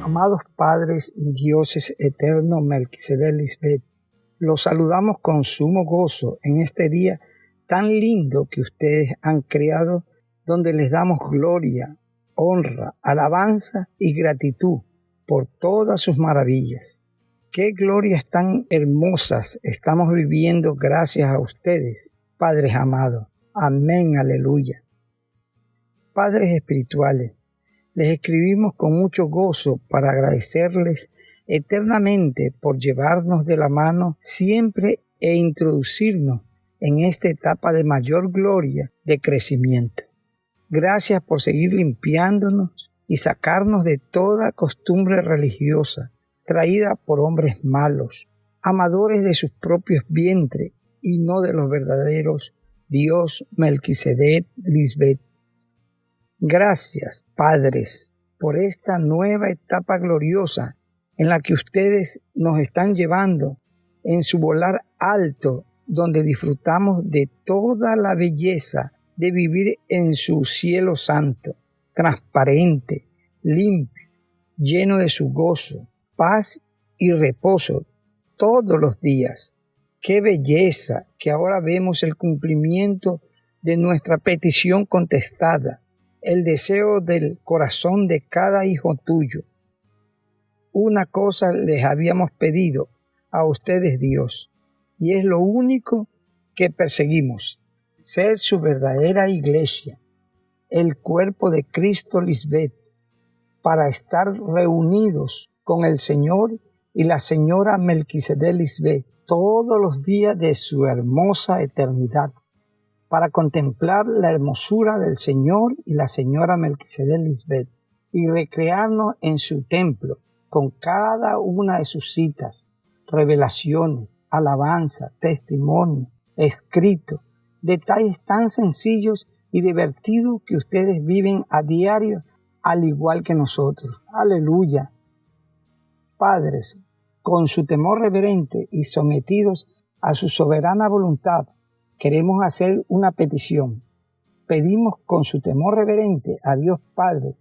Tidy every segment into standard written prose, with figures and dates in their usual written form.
Amados padres y dioses eterno Melquisedec Lisbeth, los saludamos con sumo gozo en este día tan lindo que ustedes han creado, donde les damos gloria, honra, alabanza y gratitud por todas sus maravillas. Qué glorias tan hermosas estamos viviendo gracias a ustedes, Padres amados. Amén, aleluya. Padres espirituales, les escribimos con mucho gozo para agradecerles eternamente por llevarnos de la mano siempre e introducirnos en esta etapa de mayor gloria de crecimiento. Gracias por seguir limpiándonos y sacarnos de toda costumbre religiosa traída por hombres malos, amadores de sus propios vientres y no de los verdaderos Dios Melquisedec Lisbeth. Gracias, padres, por esta nueva etapa gloriosa en la que ustedes nos están llevando en su volar alto, donde disfrutamos de toda la belleza de vivir en su cielo santo, transparente, limpio, lleno de su gozo, paz y reposo todos los días. ¡Qué belleza que ahora vemos el cumplimiento de nuestra petición contestada! El deseo del corazón de cada hijo tuyo. Una cosa les habíamos pedido a ustedes, Dios, y es lo único que perseguimos: ser su verdadera iglesia, el cuerpo de Cristo Lisbeth, para estar reunidos con el Señor y la señora Melquisedec Lisbeth todos los días de su hermosa eternidad, para contemplar la hermosura del Señor y la señora Melquisedec Lisbeth y recrearnos en su templo con cada una de sus citas, revelaciones, alabanza, testimonio, escrito, detalles tan sencillos y divertidos que ustedes viven a diario al igual que nosotros. ¡Aleluya! Padres, con su temor reverente y sometidos a su soberana voluntad, queremos hacer una petición. Pedimos con su temor reverente a Dios Padre,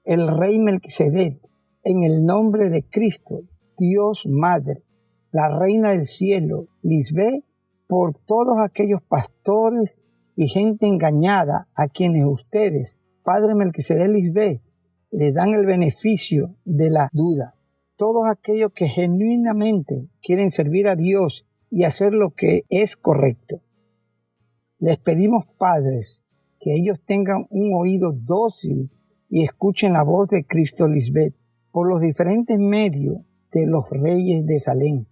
el Rey Melquisedec, en el nombre de Cristo, Dios Madre, la Reina del Cielo, Lisbeth, por todos aquellos pastores y gente engañada a quienes ustedes, Padre Melquisedec Lisbeth, le dan el beneficio de la duda. Todos aquellos que genuinamente quieren servir a Dios y hacer lo que es correcto. Les pedimos, padres, que ellos tengan un oído dócil y escuchen la voz de Cristo Lisbeth por los diferentes medios de los reyes de Salem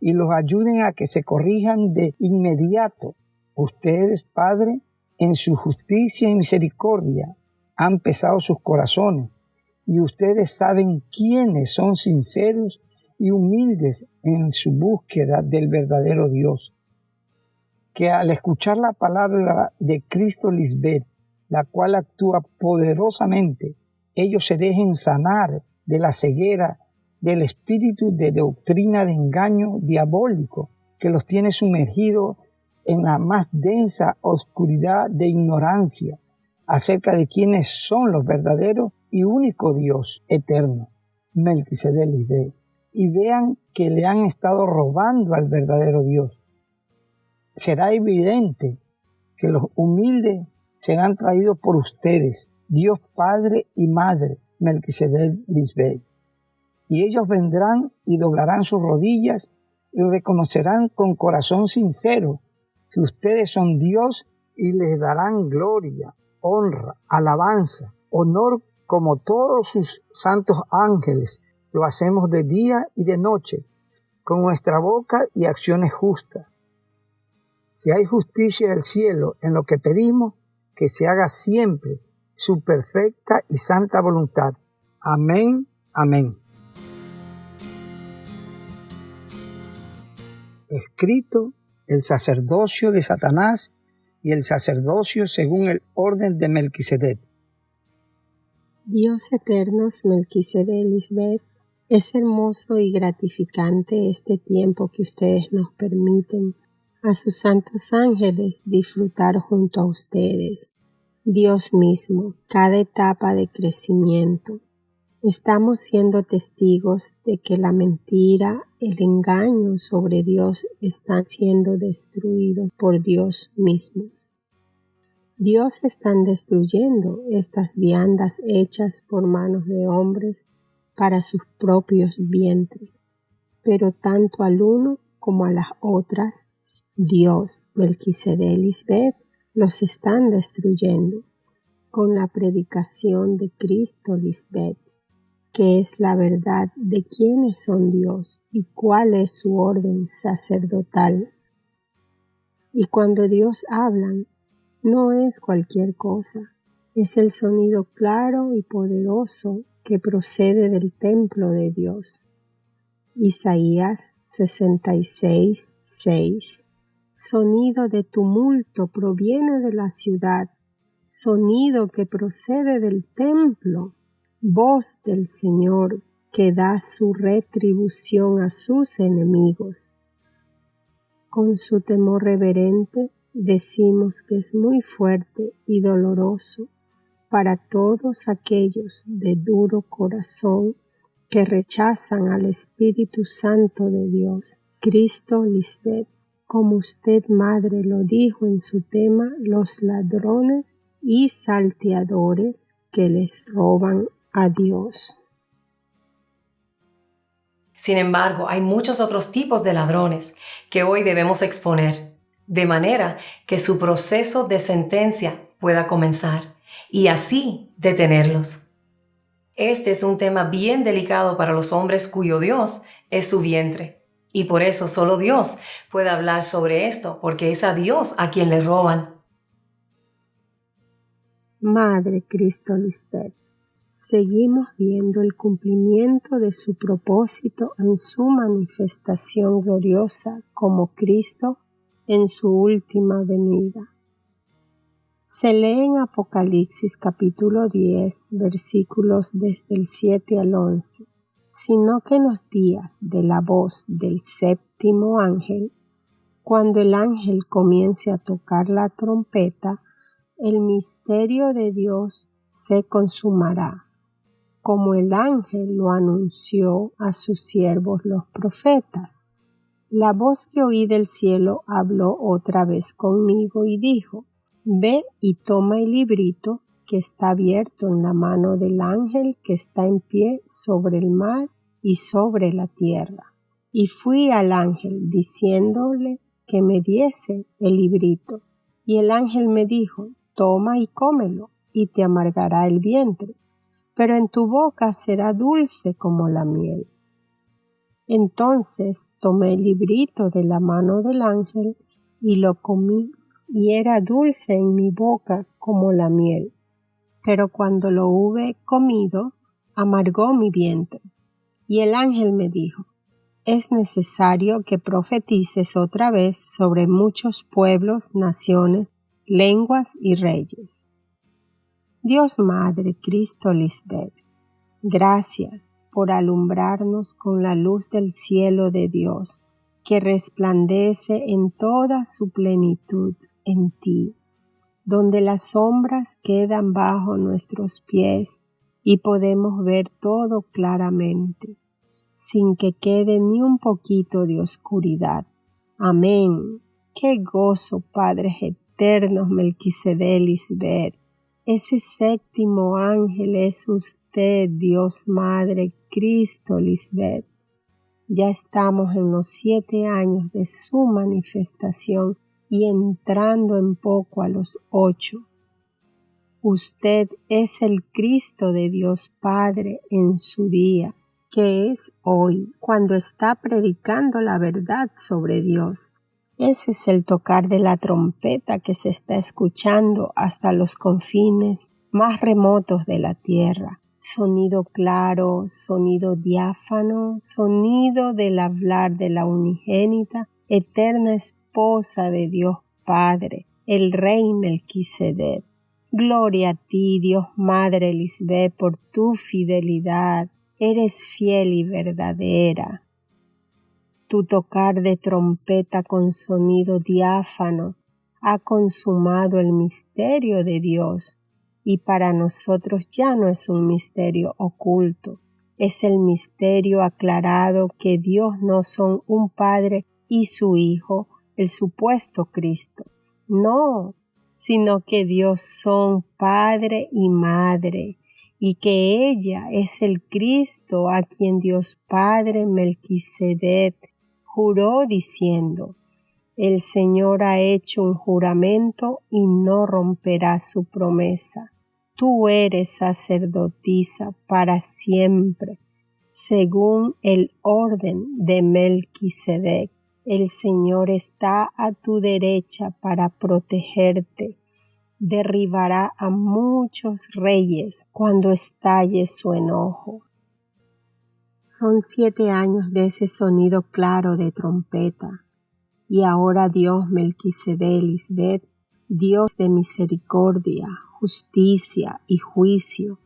y los ayuden a que se corrijan de inmediato. Ustedes, Padre, en su justicia y misericordia han pesado sus corazones y ustedes saben quiénes son sinceros y humildes en su búsqueda del verdadero Dios. Que al escuchar la palabra de Cristo Lisbeth, la cual actúa poderosamente, ellos se dejen sanar de la ceguera del espíritu de doctrina de engaño diabólico que los tiene sumergidos en la más densa oscuridad de ignorancia acerca de quiénes son los verdaderos y único Dios eterno, Melquisedec Lisbeth, y vean que le han estado robando al verdadero Dios. Será evidente que los humildes serán traídos por ustedes, Dios Padre y Madre, Melquisedec Lisbeth. Y ellos vendrán y doblarán sus rodillas y reconocerán con corazón sincero que ustedes son Dios y les darán gloria, honra, alabanza, honor como todos sus santos ángeles. Lo hacemos de día y de noche, con nuestra boca y acciones justas. Si hay justicia del cielo en lo que pedimos, que se haga siempre su perfecta y santa voluntad. Amén, amén. Escrito el sacerdocio de Satanás y el sacerdocio según el orden de Melquisedec. Dios eternos Melquisedec Lisbeth, Es hermoso y gratificante este tiempo que ustedes nos permiten a sus santos ángeles disfrutar junto a ustedes. Dios mismo, cada etapa de crecimiento. Estamos siendo testigos de que la mentira, el engaño sobre Dios están siendo destruidos por Dios mismos. Dios están destruyendo estas viandas hechas por manos de hombres para sus propios vientres, pero tanto al uno como a las otras, Dios, Melquisedec y Lisbeth, los están destruyendo con la predicación de Cristo Lisbeth, que es la verdad de quiénes son Dios y cuál es su orden sacerdotal. Y cuando Dios habla, no es cualquier cosa, es el sonido claro y poderoso que procede del templo de Dios. Isaías 66:6. Sonido de tumulto proviene de la ciudad, sonido que procede del templo, voz del Señor que da su retribución a sus enemigos. Con su temor reverente decimos que es muy fuerte y doloroso para todos aquellos de duro corazón que rechazan al Espíritu Santo de Dios. Cristo Lisbeth, como usted madre lo dijo en su tema, los ladrones y salteadores que les roban a Dios. Sin embargo, hay muchos otros tipos de ladrones que hoy debemos exponer, de manera que su proceso de sentencia pueda comenzar y así detenerlos. Este es un tema bien delicado para los hombres cuyo Dios es su vientre, y por eso solo Dios puede hablar sobre esto, porque es a Dios a quien le roban. Madre Cristo Lisbeth, seguimos viendo el cumplimiento de su propósito en su manifestación gloriosa como Cristo en su última venida. Se lee en Apocalipsis capítulo 10, versículos desde el 7 al 11, sino que en los días de la voz del séptimo ángel, cuando el ángel comience a tocar la trompeta, el misterio de Dios se consumará, como el ángel lo anunció a sus siervos los profetas. La voz que oí del cielo habló otra vez conmigo y dijo: Ve y toma el librito que está abierto en la mano del ángel que está en pie sobre el mar y sobre la tierra. Y fui al ángel diciéndole que me diese el librito. Y el ángel me dijo: Toma y cómelo, y te amargará el vientre, pero en tu boca será dulce como la miel. Entonces tomé el librito de la mano del ángel y lo comí, y era dulce en mi boca como la miel. Pero cuando lo hube comido, amargó mi vientre. Y el ángel me dijo: Es necesario que profetices otra vez sobre muchos pueblos, naciones, lenguas y reyes. Dios Madre Cristo Lisbeth, gracias por alumbrarnos con la luz del cielo de Dios, que resplandece en toda su plenitud en ti, donde las sombras quedan bajo nuestros pies y podemos ver todo claramente, sin que quede ni un poquito de oscuridad. Amén. ¡Qué gozo, Padres eternos, Melquisedec Lisbeth! Ese séptimo ángel es usted, Dios Madre, Cristo Lisbeth. Ya estamos en los 7 años de su manifestación y entrando en poco a los 8. Usted es el Cristo de Dios Padre en su día, que es hoy, cuando está predicando la verdad sobre Dios. Ese es el tocar de la trompeta que se está escuchando hasta los confines más remotos de la tierra. Sonido claro, sonido diáfano, sonido del hablar de la unigénita, eterna esposa de Dios Padre, el Rey Melquisedec. Gloria a ti, Dios Madre Lisbeth, por tu fidelidad. eres fiel y verdadera. Tu tocar de trompeta con sonido diáfano ha consumado el misterio de Dios, y para nosotros ya no es un misterio oculto, es el misterio aclarado que Dios no son un Padre y su Hijo, el supuesto Cristo. No, sino que Dios son Padre y Madre, y que ella es el Cristo a quien Dios Padre Melquisedec juró diciendo: el Señor ha hecho un juramento y no romperá su promesa. Tú eres sacerdotisa para siempre, según el orden de Melquisedec. El Señor está a tu derecha para protegerte. Derribará a muchos reyes cuando estalle su enojo. Son 7 años de ese sonido claro de trompeta. Y ahora Dios Melquisedec Lisbeth, Dios de misericordia, justicia y juicio,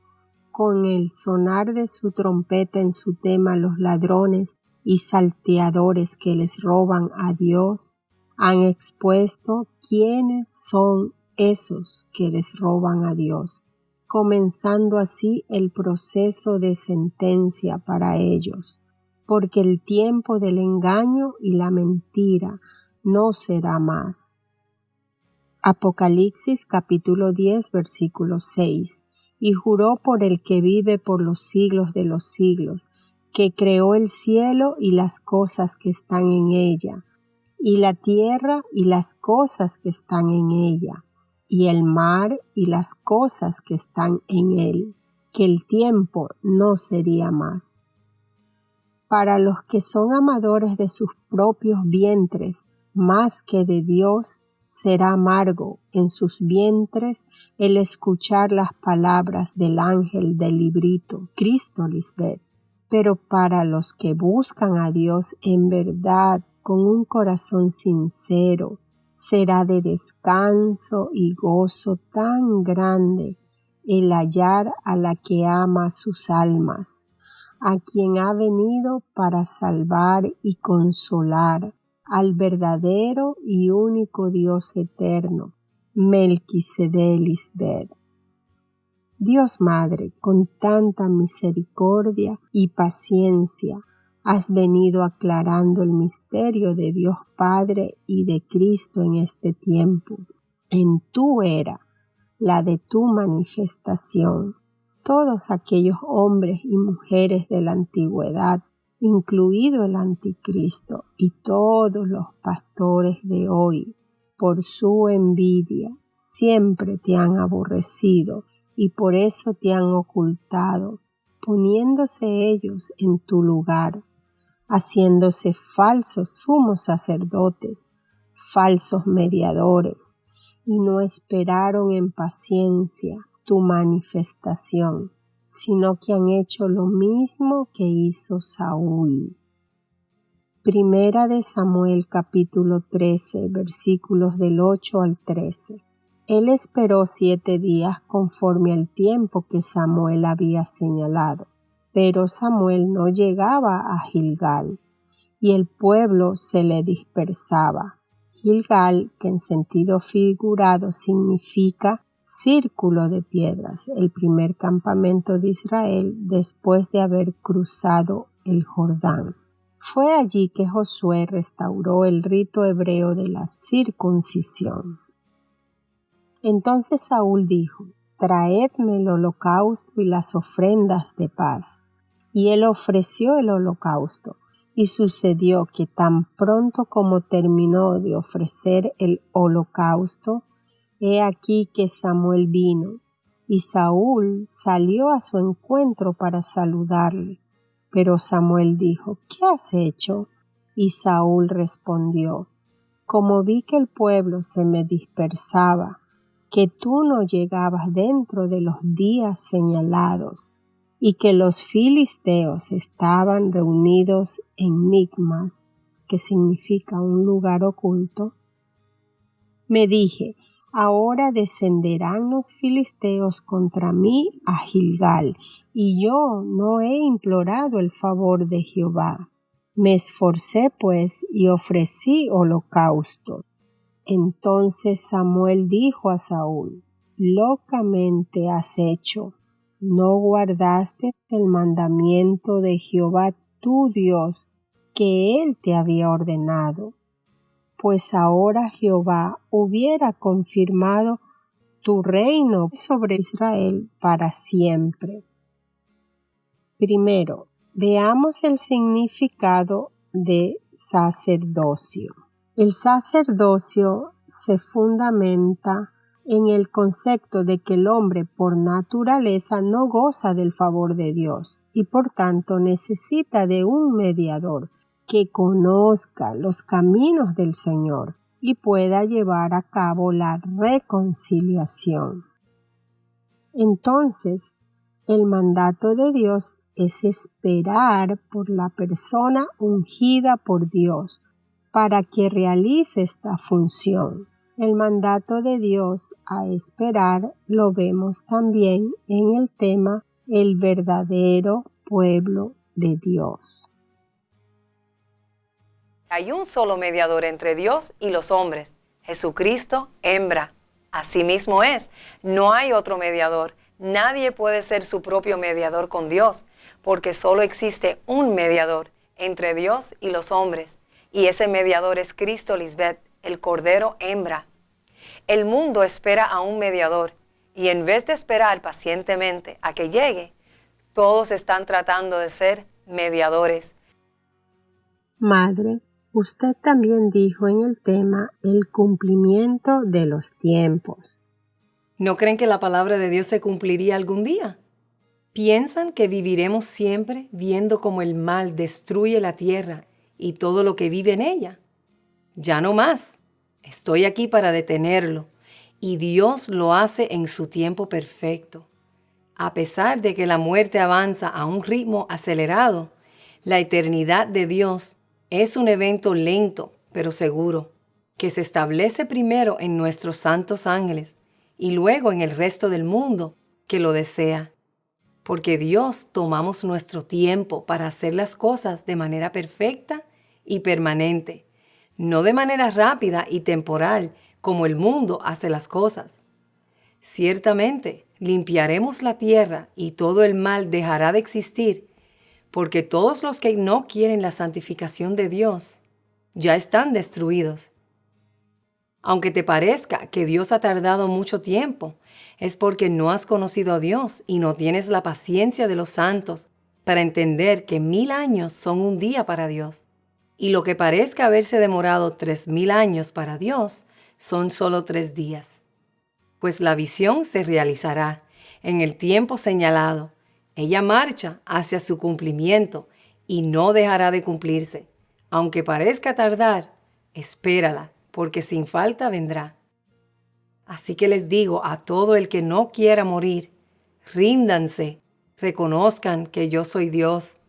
con el sonar de su trompeta en su tema los ladrones y salteadores que les roban a Dios, han expuesto quiénes son esos que les roban a Dios, comenzando así el proceso de sentencia para ellos, porque el tiempo del engaño y la mentira no será más. Apocalipsis capítulo 10 versículo 6. Y juró por el que vive por los siglos de los siglos, que creó el cielo y las cosas que están en ella, y la tierra y las cosas que están en ella, y el mar y las cosas que están en él, que el tiempo no sería más. Para los que son amadores de sus propios vientres más que de Dios, será amargo en sus vientres el escuchar las palabras del ángel del librito, Cristo Lisbeth. Pero para los que buscan a Dios en verdad, con un corazón sincero, será de descanso y gozo tan grande el hallar a la que ama sus almas, a quien ha venido para salvar y consolar, al verdadero y único Dios eterno, Melquisedec Lisbeth. Dios Madre, con tanta misericordia y paciencia, has venido aclarando el misterio de Dios Padre y de Cristo en este tiempo. En tu era, la de tu manifestación, todos aquellos hombres y mujeres de la antigüedad, incluido el anticristo, y todos los pastores de hoy, por su envidia, siempre te han aborrecido y por eso te han ocultado, poniéndose ellos en tu lugar, haciéndose falsos sumos sacerdotes, falsos mediadores, y no esperaron en paciencia tu manifestación, sino que han hecho lo mismo que hizo Saúl. Primera de Samuel capítulo 13 versículos del 8 al 13. Él esperó 7 días conforme al tiempo que Samuel había señalado, pero Samuel no llegaba a Gilgal, y el pueblo se le dispersaba. Gilgal, que en sentido figurado significa círculo de piedras, el primer campamento de Israel después de haber cruzado el Jordán. Fue allí que Josué restauró el rito hebreo de la circuncisión. Entonces Saúl dijo: traedme el holocausto y las ofrendas de paz. Y él ofreció el holocausto. Y sucedió que tan pronto como terminó de ofrecer el holocausto, he aquí que Samuel vino, y Saúl salió a su encuentro para saludarle. Pero Samuel dijo: ¿qué has hecho? Y Saúl respondió: como vi que el pueblo se me dispersaba, que tú no llegabas dentro de los días señalados, y que los filisteos estaban reunidos en Micmas, que significa un lugar oculto, me dije: Ahora descenderán los filisteos contra mí a Gilgal, y yo no he implorado el favor de Jehová. Me esforcé pues y ofrecí holocausto. Entonces Samuel dijo a Saúl: locamente has hecho. No guardaste el mandamiento de Jehová tu Dios que él te había ordenado. Pues ahora Jehová hubiera confirmado tu reino sobre Israel para siempre. Primero, veamos el significado de sacerdocio. El sacerdocio se fundamenta en el concepto de que el hombre por naturaleza no goza del favor de Dios y por tanto necesita de un mediador que conozca los caminos del Señor y pueda llevar a cabo la reconciliación. Entonces, el mandato de Dios es esperar por la persona ungida por Dios para que realice esta función. El mandato de Dios a esperar lo vemos también en el tema el verdadero pueblo de Dios. Hay un solo mediador entre Dios y los hombres, Jesucristo, hembra. Asimismo es, no hay otro mediador. Nadie puede ser su propio mediador con Dios, porque solo existe un mediador entre Dios y los hombres, y ese mediador es Cristo Lisbeth, el Cordero hembra. El mundo espera a un mediador, y en vez de esperar pacientemente a que llegue, todos están tratando de ser mediadores. Madre, usted también dijo en el tema el cumplimiento de los tiempos. ¿No creen que la palabra de Dios se cumpliría algún día? ¿Piensan que viviremos siempre viendo cómo el mal destruye la tierra y todo lo que vive en ella? Ya no más. Estoy aquí para detenerlo, y Dios lo hace en su tiempo perfecto. A pesar de que la muerte avanza a un ritmo acelerado, la eternidad de Dios es un evento lento pero seguro, que se establece primero en nuestros santos ángeles y luego en el resto del mundo que lo desea. Porque Dios tomamos nuestro tiempo para hacer las cosas de manera perfecta y permanente, no de manera rápida y temporal como el mundo hace las cosas. Ciertamente limpiaremos la tierra y todo el mal dejará de existir, porque todos los que no quieren la santificación de Dios ya están destruidos. Aunque te parezca que Dios ha tardado mucho tiempo, es porque no has conocido a Dios y no tienes la paciencia de los santos para entender que 1000 años son un día para Dios. Y lo que parezca haberse demorado 3000 años para Dios son solo 3 días. Pues la visión se realizará en el tiempo señalado. Ella marcha hacia su cumplimiento y no dejará de cumplirse. Aunque parezca tardar, espérala, porque sin falta vendrá. Así que les digo a todo el que no quiera morir, ríndanse, reconozcan que yo soy Dios.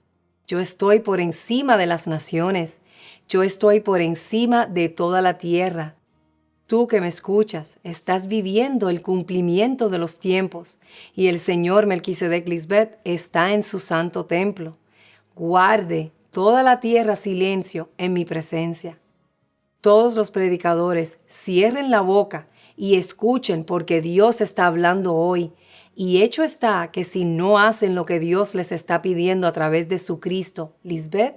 Yo estoy por encima de las naciones, yo estoy por encima de toda la tierra. Tú que me escuchas, estás viviendo el cumplimiento de los tiempos y el Señor Melquisedec Lisbeth está en su santo templo. Guarde toda la tierra silencio en mi presencia. Todos los predicadores cierren la boca y escuchen porque Dios está hablando hoy. Y hecho está que si no hacen lo que Dios les está pidiendo a través de su Cristo, Lisbeth,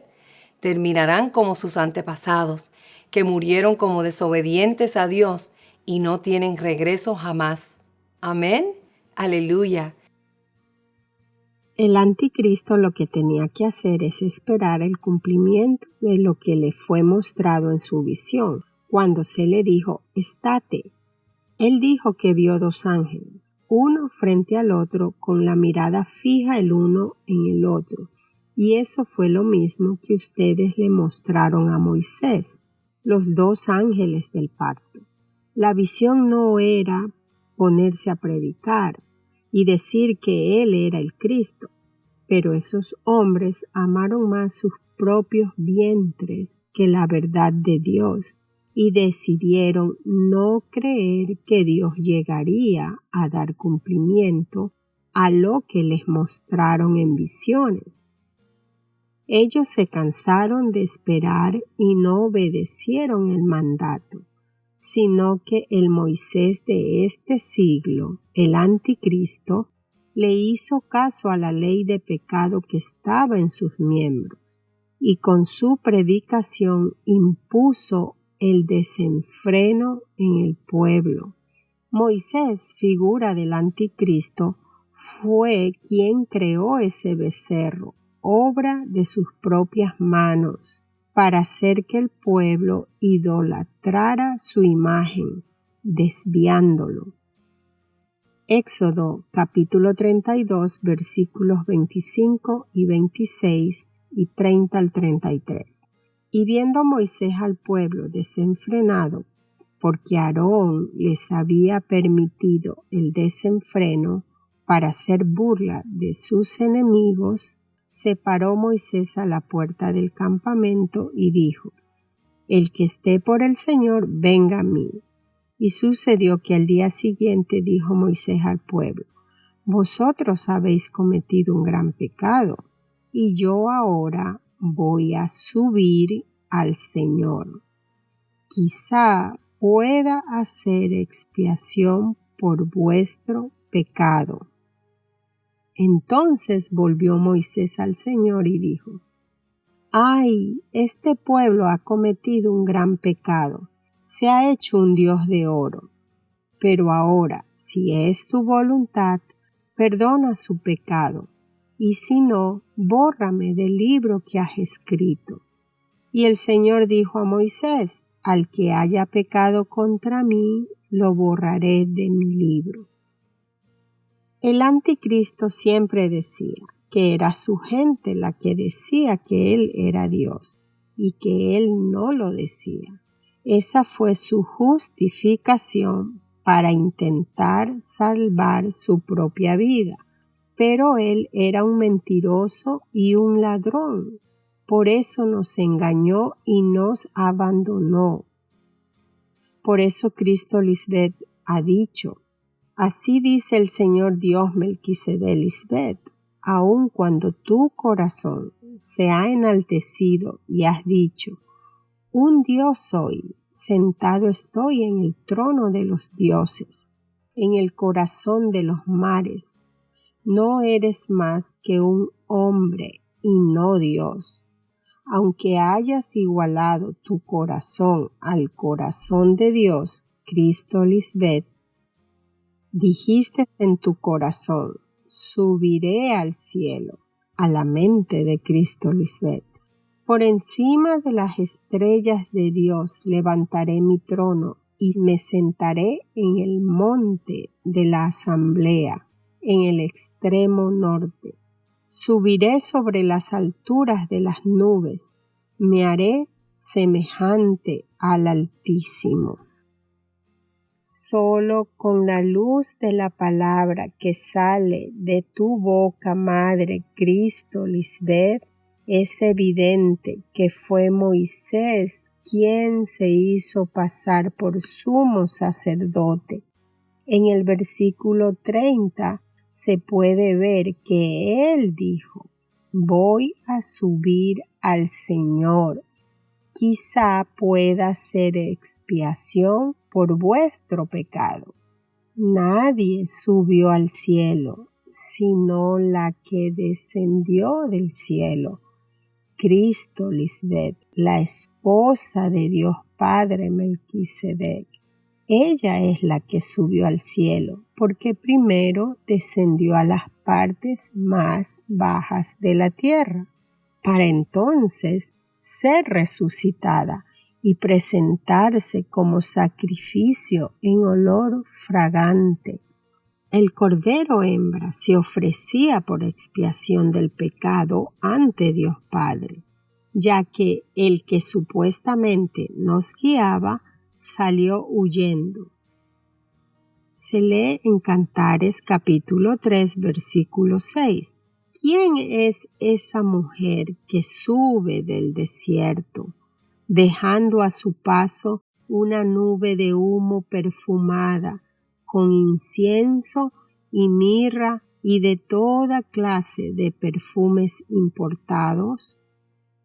terminarán como sus antepasados, que murieron como desobedientes a Dios y no tienen regreso jamás. Amén. Aleluya. El anticristo lo que tenía que hacer es esperar el cumplimiento de lo que le fue mostrado en su visión, cuando se le dijo, estate. Él dijo que vio 2 ángeles, uno frente al otro, con la mirada fija el uno en el otro. Y eso fue lo mismo que ustedes le mostraron a Moisés, los 2 ángeles del pacto. La visión no era ponerse a predicar y decir que él era el Cristo, pero esos hombres amaron más sus propios vientres que la verdad de Dios y decidieron no creer que Dios llegaría a dar cumplimiento a lo que les mostraron en visiones. Ellos se cansaron de esperar y no obedecieron el mandato, sino que el Moisés de este siglo, el anticristo, le hizo caso a la ley de pecado que estaba en sus miembros y con su predicación impuso el desenfreno en el pueblo. Moisés, figura del anticristo, fue quien creó ese becerro, obra de sus propias manos, para hacer que el pueblo idolatrara su imagen, desviándolo. Éxodo capítulo 32 versículos 25 y 26 y 30 al 33. Y viendo Moisés al pueblo desenfrenado, porque Aarón les había permitido el desenfreno para hacer burla de sus enemigos, se paró Moisés a la puerta del campamento y dijo: El que esté por el Señor, venga a mí. Y sucedió que al día siguiente dijo Moisés al pueblo: Vosotros habéis cometido un gran pecado, y yo ahora voy a subir al Señor. Quizá pueda hacer expiación por vuestro pecado. Entonces volvió Moisés al Señor y dijo: ¡Ay! Este pueblo ha cometido un gran pecado, se ha hecho un dios de oro. Pero ahora, si es tu voluntad, perdona su pecado, y si no, bórrame del libro que has escrito. Y el Señor dijo a Moisés: Al que haya pecado contra mí, lo borraré de mi libro. El anticristo siempre decía que era su gente la que decía que él era Dios y que él no lo decía. Esa fue su justificación para intentar salvar su propia vida. Pero él era un mentiroso y un ladrón. Por eso nos engañó y nos abandonó. Por eso Cristo Lisbeth ha dicho: Así dice el Señor Dios Melquisedec Lisbeth, aun cuando tu corazón se ha enaltecido y has dicho: Un Dios soy, sentado estoy en el trono de los dioses, en el corazón de los mares. No eres más que un hombre y no Dios. Aunque hayas igualado tu corazón al corazón de Dios, Cristo Lisbeth, dijiste en tu corazón: subiré al cielo, a la mente de Cristo Lisbeth. Por encima de las estrellas de Dios levantaré mi trono y me sentaré en el monte de la asamblea, en el extremo norte. Subiré sobre las alturas de las nubes, me haré semejante al Altísimo. Solo con la luz de la palabra que sale de tu boca, Madre Cristo Lisbeth, es evidente que fue Moisés quien se hizo pasar por sumo sacerdote. En el versículo 30 se puede ver que él dijo: voy a subir al Señor. Quizá pueda ser expiación por vuestro pecado. Nadie subió al cielo, sino la que descendió del cielo, Cristo Lisbeth, la esposa de Dios Padre Melquisedec. Ella es la que subió al cielo, porque primero descendió a las partes más bajas de la tierra, para entonces ser resucitada y presentarse como sacrificio en olor fragante. El cordero hembra se ofrecía por expiación del pecado ante Dios Padre, ya que el que supuestamente nos guiaba salió huyendo. Se lee en Cantares capítulo 3 versículo 6. ¿Quién es esa mujer que sube del desierto, dejando a su paso una nube de humo perfumada con incienso y mirra y de toda clase de perfumes importados?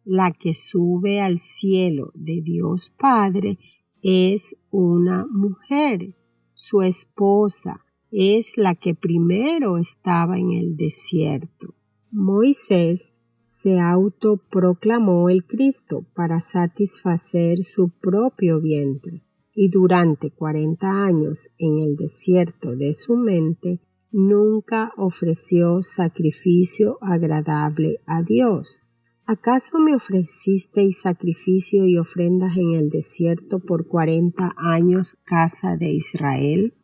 La que sube al cielo de Dios Padre es una mujer. Su esposa es la que primero estaba en el desierto. Moisés se autoproclamó el Cristo para satisfacer su propio vientre y durante 40 años en el desierto de su mente nunca ofreció sacrificio agradable a Dios. ¿Acaso me ofrecisteis sacrificio y ofrendas en el desierto por 40 años, casa de Israel?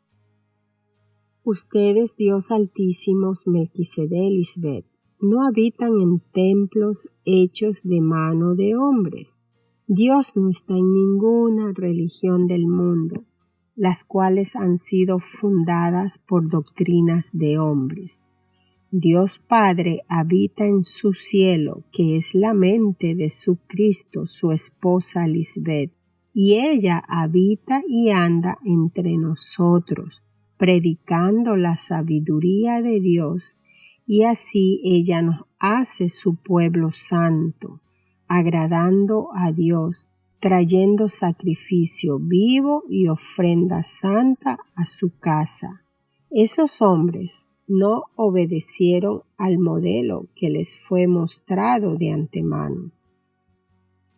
Ustedes, Dios altísimos, Melquisedec, Lisbeth, no habitan en templos hechos de mano de hombres. Dios no está en ninguna religión del mundo, las cuales han sido fundadas por doctrinas de hombres. Dios Padre habita en su cielo, que es la mente de su Cristo, su esposa Lisbeth, y ella habita y anda entre nosotros, predicando la sabiduría de Dios, y así ella nos hace su pueblo santo, agradando a Dios, trayendo sacrificio vivo y ofrenda santa a su casa. Esos hombres no obedecieron al modelo que les fue mostrado de antemano.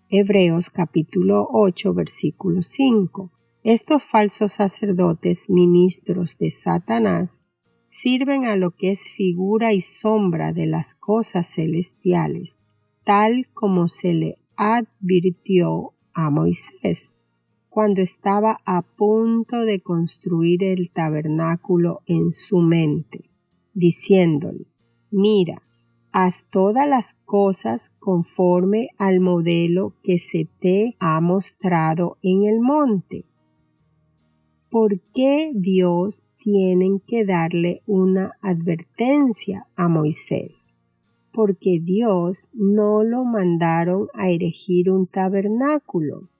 Hebreos capítulo 8, versículo 5. Estos falsos sacerdotes, ministros de Satanás, sirven a lo que es figura y sombra de las cosas celestiales, tal como se le advirtió a Moisés cuando estaba a punto de construir el tabernáculo en su mente, diciéndole: mira, haz todas las cosas conforme al modelo que se te ha mostrado en el monte. ¿Por qué Dios tiene que darle una advertencia a Moisés? Porque Dios no lo mandaron a erigir un tabernáculo.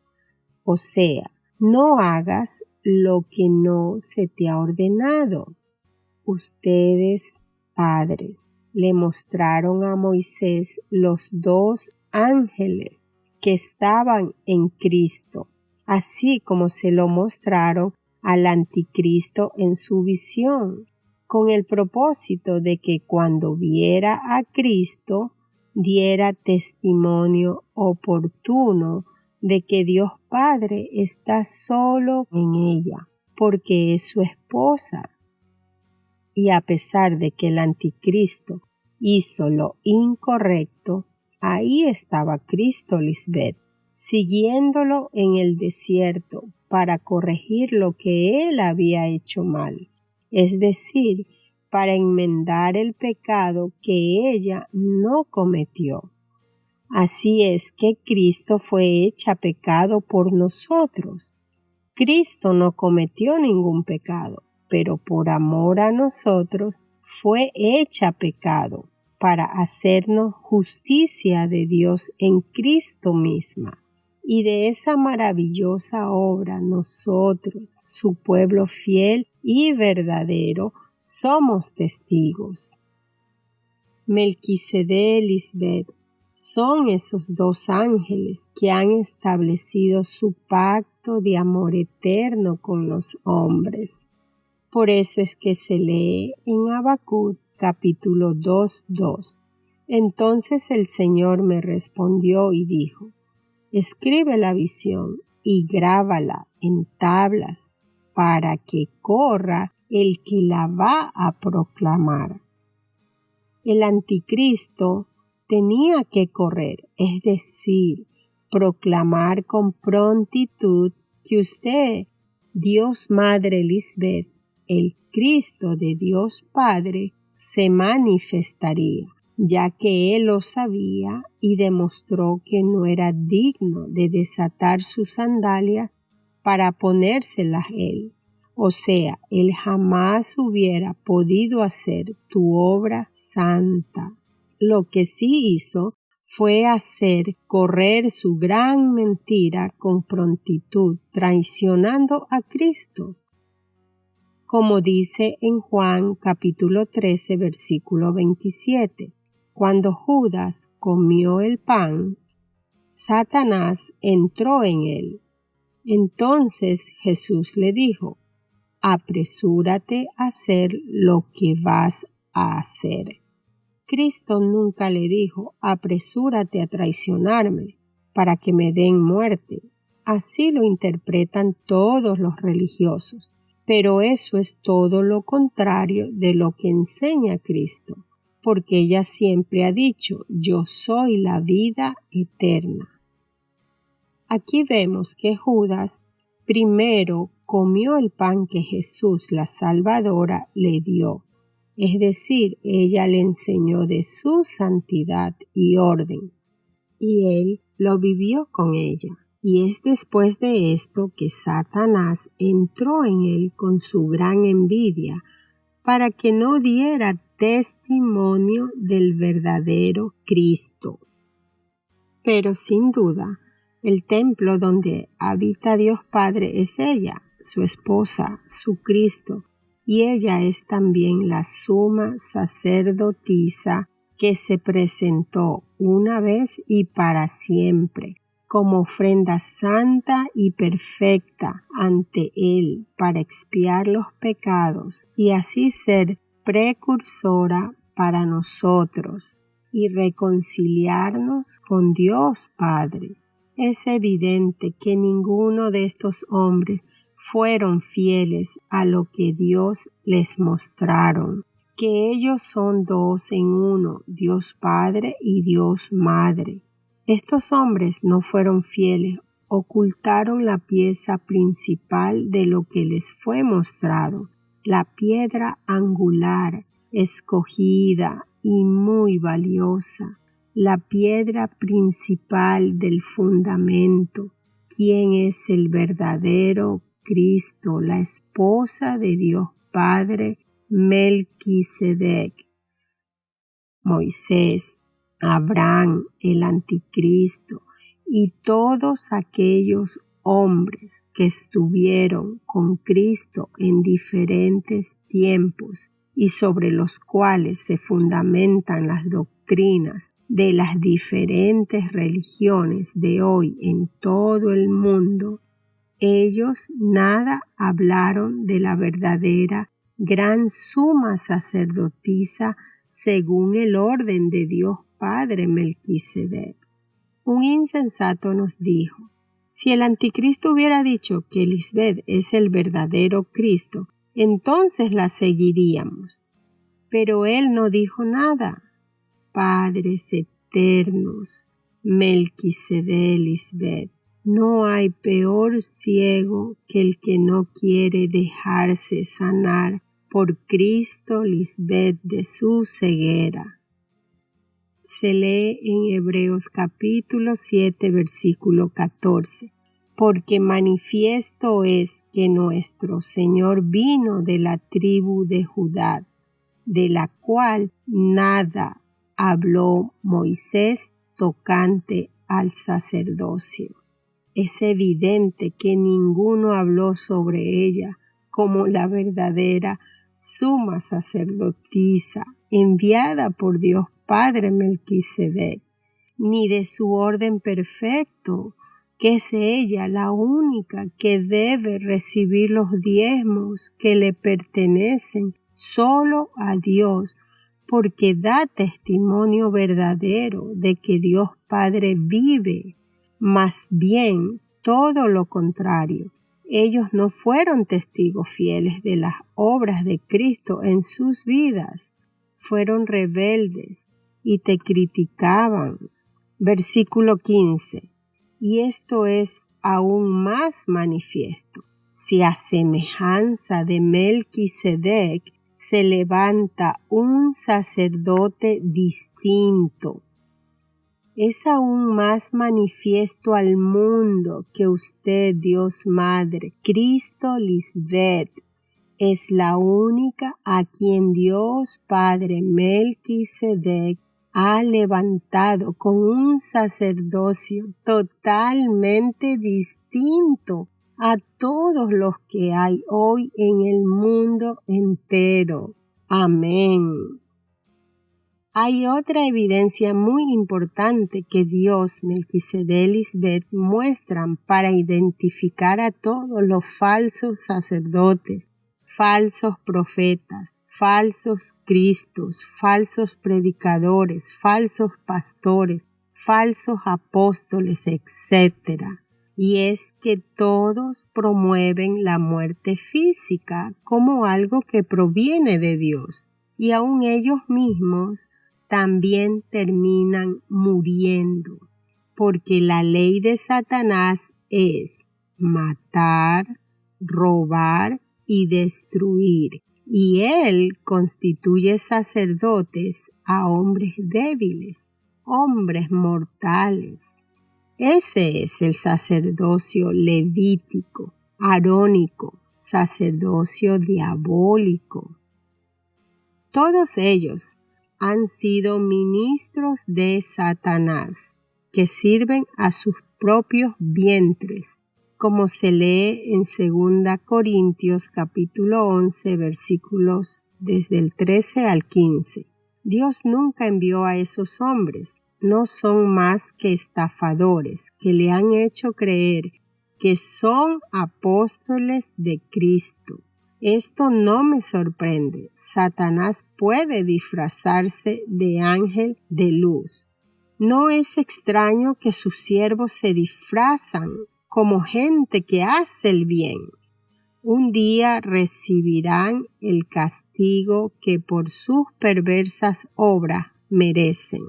O sea, no hagas lo que no se te ha ordenado. Ustedes, padres, le mostraron a Moisés los 2 ángeles que estaban en Cristo, así como se lo mostraron al anticristo en su visión, con el propósito de que cuando viera a Cristo diera testimonio oportuno de que Dios Padre está solo en ella, porque es su esposa. Y a pesar de que el anticristo hizo lo incorrecto, ahí estaba Cristo, Lisbeth, siguiéndolo en el desierto para corregir lo que él había hecho mal, es decir, para enmendar el pecado que ella no cometió. Así es que Cristo fue hecha pecado por nosotros. Cristo no cometió ningún pecado, pero por amor a nosotros fue hecha pecado para hacernos justicia de Dios en Cristo misma. Y de esa maravillosa obra nosotros, su pueblo fiel y verdadero, somos testigos. Melquisedec, Lisbeth, son esos 2 ángeles que han establecido su pacto de amor eterno con los hombres. Por eso es que se lee en Habacuc capítulo 2:2. Entonces el Señor me respondió y dijo: escribe la visión y grábala en tablas para que corra el que la va a proclamar. El anticristo tenía que correr, es decir, proclamar con prontitud que usted, Dios Madre Lisbeth, el Cristo de Dios Padre, se manifestaría, ya que él lo sabía y demostró que no era digno de desatar sus sandalias para ponérselas él. O sea, él jamás hubiera podido hacer tu obra santa. Lo que sí hizo fue hacer correr su gran mentira con prontitud, traicionando a Cristo. Como dice en Juan capítulo 13, versículo 27, cuando Judas comió el pan, Satanás entró en él. Entonces Jesús le dijo, apresúrate a hacer lo que vas a hacer. Cristo nunca le dijo, apresúrate a traicionarme para que me den muerte. Así lo interpretan todos los religiosos, pero eso es todo lo contrario de lo que enseña Cristo, porque ella siempre ha dicho, yo soy la vida eterna. Aquí vemos que Judas primero comió el pan que Jesús, la Salvadora, le dio. Es decir, ella le enseñó de su santidad y orden, y él lo vivió con ella. Y es después de esto que Satanás entró en él con su gran envidia, para que no diera testimonio del verdadero Cristo. Pero sin duda, el templo donde habita Dios Padre es ella, su esposa, su Cristo, y ella es también la suma sacerdotisa que se presentó una vez y para siempre como ofrenda santa y perfecta ante Él para expiar los pecados y así ser precursora para nosotros y reconciliarnos con Dios Padre. Es evidente que ninguno de estos hombres fueron fieles a lo que Dios les mostraron, que ellos son dos en uno, Dios Padre y Dios Madre. Estos hombres no fueron fieles, ocultaron la pieza principal de lo que les fue mostrado, la piedra angular, escogida y muy valiosa, la piedra principal del fundamento, quien es el verdadero Cristo, la esposa de Dios Padre, Melquisedec, Moisés, Abraham, el anticristo y todos aquellos hombres que estuvieron con Cristo en diferentes tiempos y sobre los cuales se fundamentan las doctrinas de las diferentes religiones de hoy en todo el mundo. Ellos nada hablaron de la verdadera gran suma sacerdotisa según el orden de Dios Padre Melquisedec. Un insensato nos dijo, si el anticristo hubiera dicho que Lisbeth es el verdadero Cristo, entonces la seguiríamos. Pero él no dijo nada. Padres eternos, Melquisedec, Lisbeth, no hay peor ciego que el que no quiere dejarse sanar por Cristo, Lisbeth, de su ceguera. Se lee en Hebreos capítulo 7, versículo 14. Porque manifiesto es que nuestro Señor vino de la tribu de Judá, de la cual nada habló Moisés tocante al sacerdocio. Es evidente que ninguno habló sobre ella como la verdadera suma sacerdotisa enviada por Dios Padre Melquisedec, ni de su orden perfecto, que es ella la única que debe recibir los diezmos que le pertenecen solo a Dios, porque da testimonio verdadero de que Dios Padre vive. Más bien, todo lo contrario. Ellos no fueron testigos fieles de las obras de Cristo en sus vidas. Fueron rebeldes y te criticaban. Versículo 15. Y esto es aún más manifiesto. Si a semejanza de Melquisedec se levanta un sacerdote distinto, es aún más manifiesto al mundo que usted, Dios Madre, Cristo Lisbeth, es la única a quien Dios Padre Melquisedec ha levantado con un sacerdocio totalmente distinto a todos los que hay hoy en el mundo entero. Amén. Hay otra evidencia muy importante que Dios, Melquisedec y Lisbeth muestran para identificar a todos los falsos sacerdotes, falsos profetas, falsos cristos, falsos predicadores, falsos pastores, falsos apóstoles, etc. Y es que todos promueven la muerte física como algo que proviene de Dios, y aun ellos mismos también terminan muriendo, porque la ley de Satanás es matar, robar y destruir, y él constituye sacerdotes a hombres débiles, hombres mortales. Ese es el sacerdocio levítico, arónico, sacerdocio diabólico. Todos ellos han sido ministros de Satanás, que sirven a sus propios vientres, como se lee en 2 Corintios capítulo 11, versículos desde el 13 al 15. Dios nunca envió a esos hombres, no son más que estafadores que le han hecho creer que son apóstoles de Cristo. Esto no me sorprende. Satanás puede disfrazarse de ángel de luz. No es extraño que sus siervos se disfrazan como gente que hace el bien. Un día recibirán el castigo que por sus perversas obras merecen.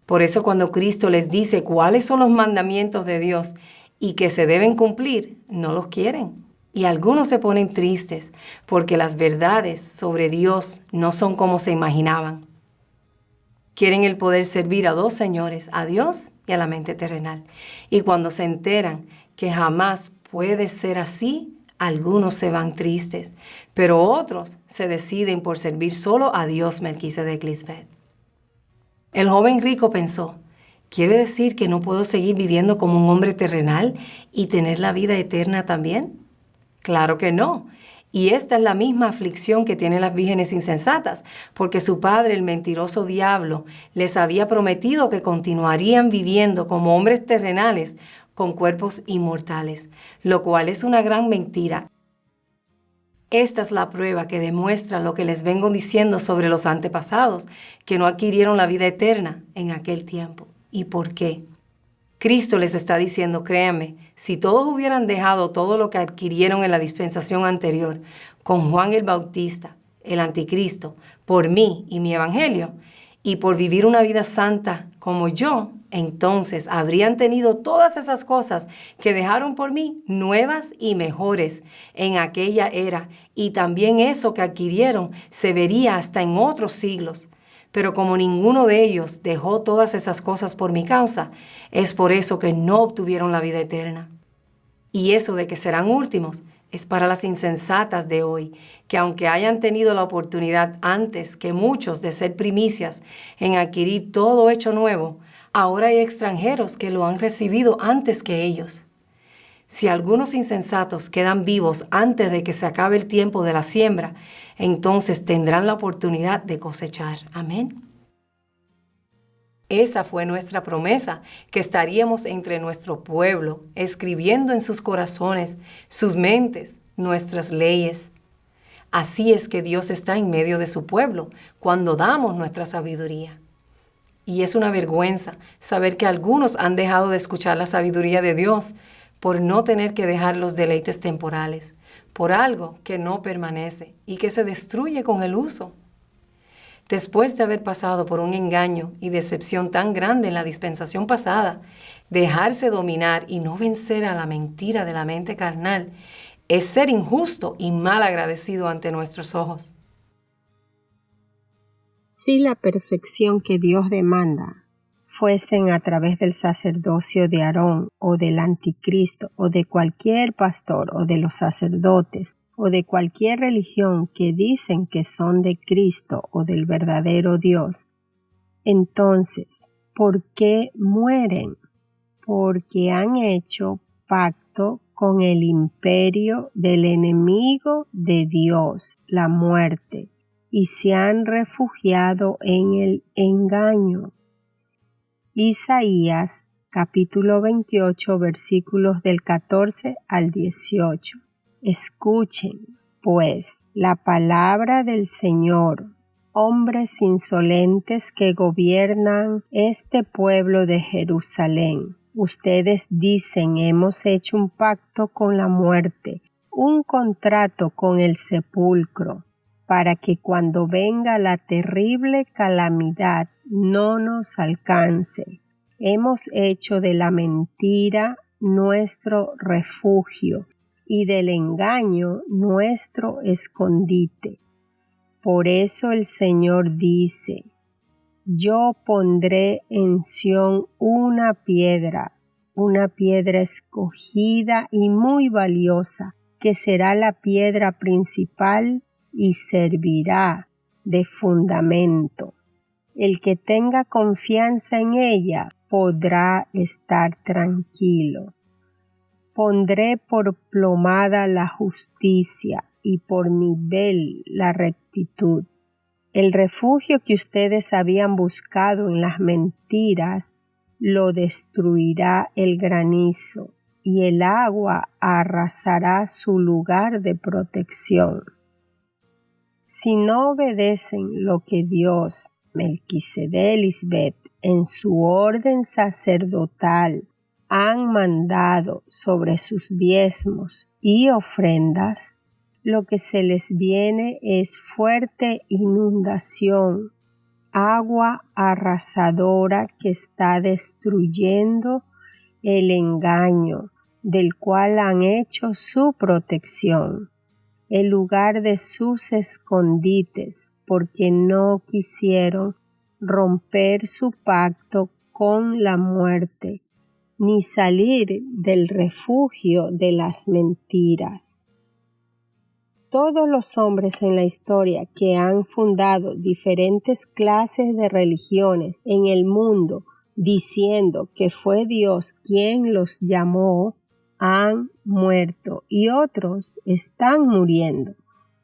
Por eso cuando Cristo les dice cuáles son los mandamientos de Dios y que se deben cumplir, no los quieren. Y algunos se ponen tristes porque las verdades sobre Dios no son como se imaginaban. Quieren el poder servir a dos señores, a Dios y a la mente terrenal. Y cuando se enteran que jamás puede ser así, algunos se van tristes, pero otros se deciden por servir solo a Dios, Melquisedec y Lisbeth. El joven rico pensó, ¿quiere decir que no puedo seguir viviendo como un hombre terrenal y tener la vida eterna también? Claro que no. Y esta es la misma aflicción que tienen las vírgenes insensatas, porque su padre, el mentiroso diablo, les había prometido que continuarían viviendo como hombres terrenales con cuerpos inmortales, lo cual es una gran mentira. Esta es la prueba que demuestra lo que les vengo diciendo sobre los antepasados, que no adquirieron la vida eterna en aquel tiempo. ¿Y por qué? Cristo les está diciendo, créanme, si todos hubieran dejado todo lo que adquirieron en la dispensación anterior, con Juan el Bautista, el anticristo, por mí y mi evangelio, y por vivir una vida santa como yo, entonces habrían tenido todas esas cosas que dejaron por mí nuevas y mejores en aquella era, y también eso que adquirieron se vería hasta en otros siglos. Pero como ninguno de ellos dejó todas esas cosas por mi causa, es por eso que no obtuvieron la vida eterna. Y eso de que serán últimos es para las insensatas de hoy, que aunque hayan tenido la oportunidad antes que muchos de ser primicias en adquirir todo hecho nuevo, ahora hay extranjeros que lo han recibido antes que ellos. Si algunos insensatos quedan vivos antes de que se acabe el tiempo de la siembra, entonces tendrán la oportunidad de cosechar. Amén. Esa fue nuestra promesa, que estaríamos entre nuestro pueblo, escribiendo en sus corazones, sus mentes, nuestras leyes. Así es que Dios está en medio de su pueblo cuando damos nuestra sabiduría. Y es una vergüenza saber que algunos han dejado de escuchar la sabiduría de Dios por no tener que dejar los deleites temporales, por algo que no permanece y que se destruye con el uso. Después de haber pasado por un engaño y decepción tan grande en la dispensación pasada, dejarse dominar y no vencer a la mentira de la mente carnal es ser injusto y mal agradecido ante nuestros ojos. Si la perfección que Dios demanda fuesen a través del sacerdocio de Aarón o del anticristo o de cualquier pastor o de los sacerdotes o de cualquier religión que dicen que son de Cristo o del verdadero Dios, entonces, ¿por qué mueren? Porque han hecho pacto con el imperio del enemigo de Dios, la muerte, y se han refugiado en el engaño. Isaías capítulo 28 versículos del 14 al 18. Escuchen, pues, la palabra del Señor, hombres insolentes que gobiernan este pueblo de Jerusalén. Ustedes dicen, hemos hecho un pacto con la muerte, un contrato con el sepulcro, para que cuando venga la terrible calamidad no nos alcance. Hemos hecho de la mentira nuestro refugio y del engaño nuestro escondite. Por eso el Señor dice, yo pondré en Sión una piedra escogida y muy valiosa, que será la piedra principal y servirá de fundamento. El que tenga confianza en ella podrá estar tranquilo. Pondré por plomada la justicia y por nivel la rectitud. El refugio que ustedes habían buscado en las mentiras lo destruirá el granizo y el agua arrasará su lugar de protección. Si no obedecen lo que Dios, Melquisedec Lisbeth, en su orden sacerdotal han mandado sobre sus diezmos y ofrendas, lo que se les viene es fuerte inundación, agua arrasadora que está destruyendo el engaño del cual han hecho su protección, el lugar de sus escondites, porque no quisieron romper su pacto con la muerte, ni salir del refugio de las mentiras. Todos los hombres en la historia que han fundado diferentes clases de religiones en el mundo diciendo que fue Dios quien los llamó, han muerto y otros están muriendo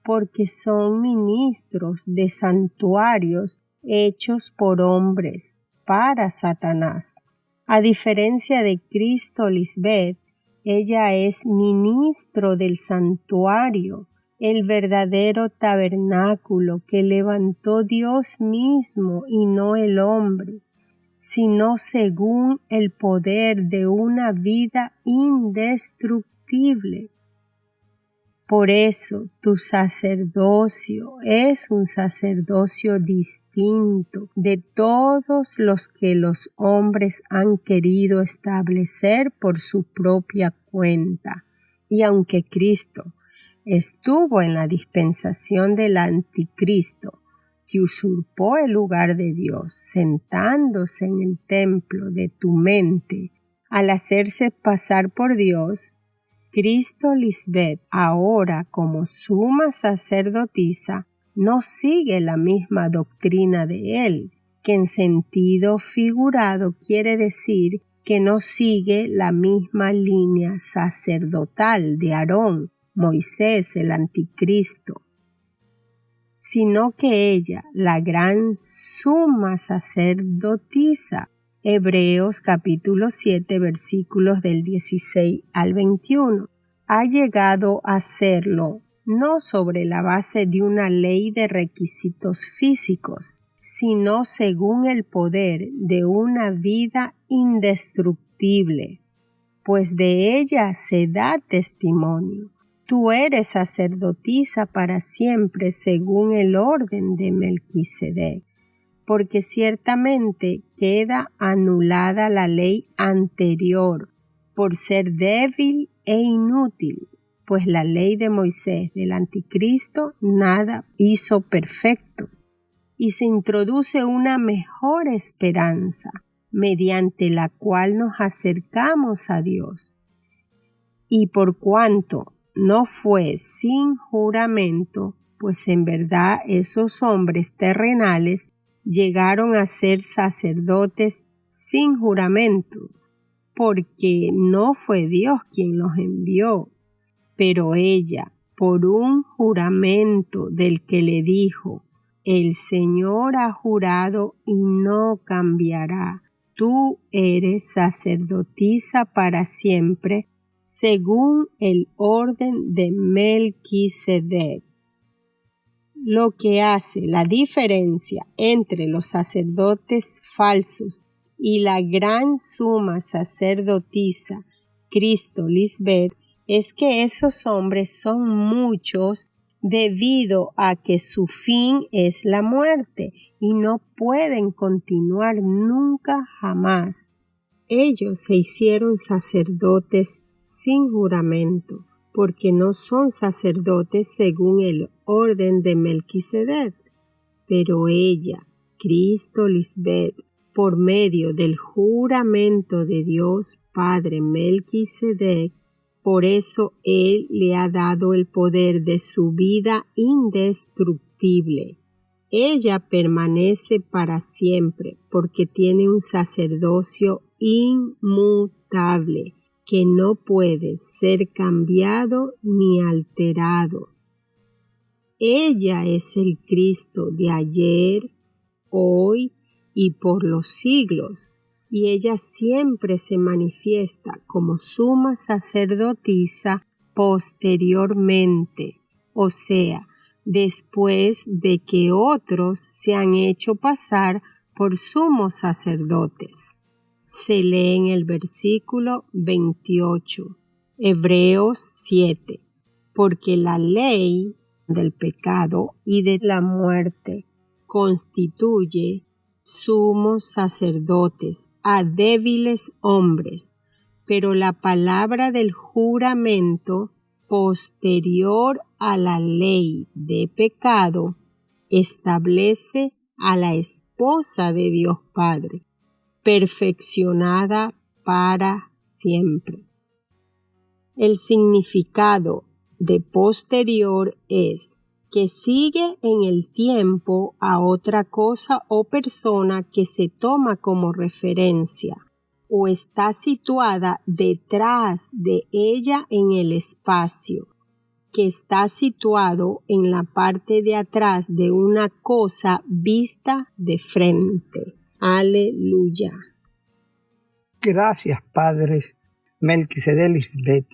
porque son ministros de santuarios hechos por hombres para Satanás. A diferencia de Cristo Lisbeth, ella es ministro del santuario, el verdadero tabernáculo que levantó Dios mismo y no el hombre, sino según el poder de una vida indestructible. Por eso tu sacerdocio es un sacerdocio distinto de todos los que los hombres han querido establecer por su propia cuenta. Y aunque Cristo estuvo en la dispensación del anticristo, que usurpó el lugar de Dios, sentándose en el templo de tu mente, al hacerse pasar por Dios, Cristo Lisbeth, ahora como suma sacerdotisa, no sigue la misma doctrina de él, que en sentido figurado quiere decir que no sigue la misma línea sacerdotal de Aarón, Moisés, el anticristo, sino que ella, la gran suma sacerdotisa, Hebreos capítulo 7 versículos del 16 al 21, ha llegado a serlo no sobre la base de una ley de requisitos físicos, sino según el poder de una vida indestructible, pues de ella se da testimonio. Tú eres sacerdotisa para siempre según el orden de Melquisedec, porque ciertamente queda anulada la ley anterior por ser débil e inútil, pues la ley de Moisés del anticristo nada hizo perfecto, y se introduce una mejor esperanza, mediante la cual nos acercamos a Dios. Y por cuanto no fue sin juramento, pues en verdad esos hombres terrenales llegaron a ser sacerdotes sin juramento, porque no fue Dios quien los envió, pero ella, por un juramento del que le dijo: el Señor ha jurado y no cambiará, tú eres sacerdotisa para siempre, según el orden de Melquisedec. Lo que hace la diferencia entre los sacerdotes falsos y la gran suma sacerdotisa Cristo Lisbeth es que esos hombres son muchos debido a que su fin es la muerte y no pueden continuar nunca jamás. Ellos se hicieron sacerdotes sin juramento, porque no son sacerdotes según el orden de Melquisedec. Pero ella, Cristo Lisbeth, por medio del juramento de Dios Padre Melquisedec, por eso Él le ha dado el poder de su vida indestructible. Ella permanece para siempre porque tiene un sacerdocio inmutable que no puede ser cambiado ni alterado. Ella es el Cristo de ayer, hoy y por los siglos, y ella siempre se manifiesta como suma sacerdotisa posteriormente, o sea, después de que otros se han hecho pasar por sumos sacerdotes. Se lee en el versículo 28, Hebreos 7, porque la ley del pecado y de la muerte constituye sumos sacerdotes a débiles hombres, pero la palabra del juramento posterior a la ley de pecado establece a la esposa de Dios Padre, perfeccionada para siempre. El significado de posterior es que sigue en el tiempo a otra cosa o persona que se toma como referencia o está situada detrás de ella en el espacio, que está situado en la parte de atrás de una cosa vista de frente. Aleluya. Gracias, padres Melquisedec Lisbeth,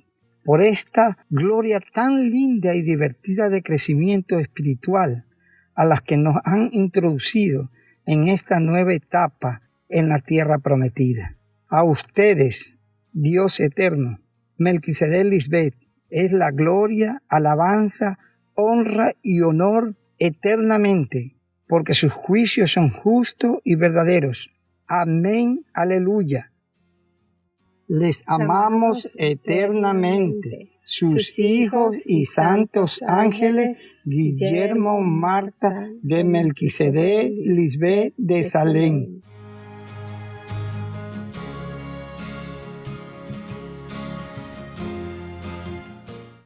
por esta gloria tan linda y divertida de crecimiento espiritual a las que nos han introducido en esta nueva etapa en la tierra prometida. A ustedes, Dios eterno, Melquisedec Lisbeth, es la gloria, alabanza, honra y honor eternamente, porque sus juicios son justos y verdaderos. Amén, aleluya. Les amamos eternamente, sus hijos y santos ángeles, Guillermo, Marta, de Melquisedec Lisbeth de Salem.